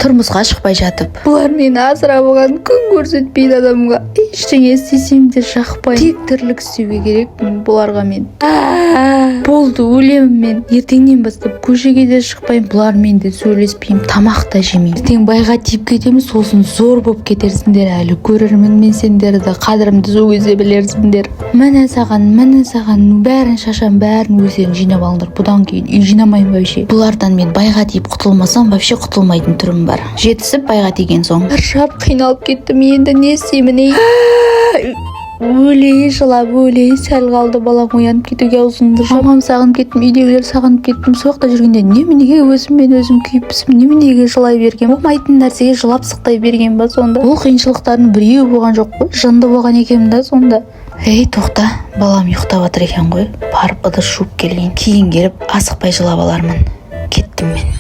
тұрмысқа шықпай жатып. Бұлар мені асырап алған, күн көрсетпейді адамға. Ештеңе істесем де жақпаймын. Тек тірлік істеуге керекпін бұларға мен. Болды, өлемін мен. Ертеңнен бастап көшеге де шықпаймын, бұлармен де сөйлеспеймін, тамақ та жемеймін. Ертең байға тиіп кетемін, сосын зор болып кетерсіңдер. Әлі көрермін мен сендерді, қадірімді сол кезде білерсіңдер. Міне саған, бәрін шашам, бәрін өздерің жинап алыңдар. Бұдан кейін үй жинамаймын вообще. Бұлардан мен байға тиіп құтылмасам, вообще құтылмайтын түрім бар. Жетісіп байға тиген соң шаршап қиналып кеттім, енді не істеймін? Өлей жылап, өлей сәл қалды балам оянып кетуге, аузыңды жамам сағынып кеттім, үйдегілер сағынып кеттім. Соқта жүргенде неменеге өзім күйіпсім, неменеге жылай берген, болмайтын нәрсеге жылап сықтай берген ба сонда? Бұл қиыншылықтардың біреуі болған жоқ қой, жынды болған екенмін да сонда. Ей, тоқта, балам ұйықтап жатыр екен ғой, барып ыдыс жуып келейін, кейін келіп асықпай жылап алармын. Кеттім мен.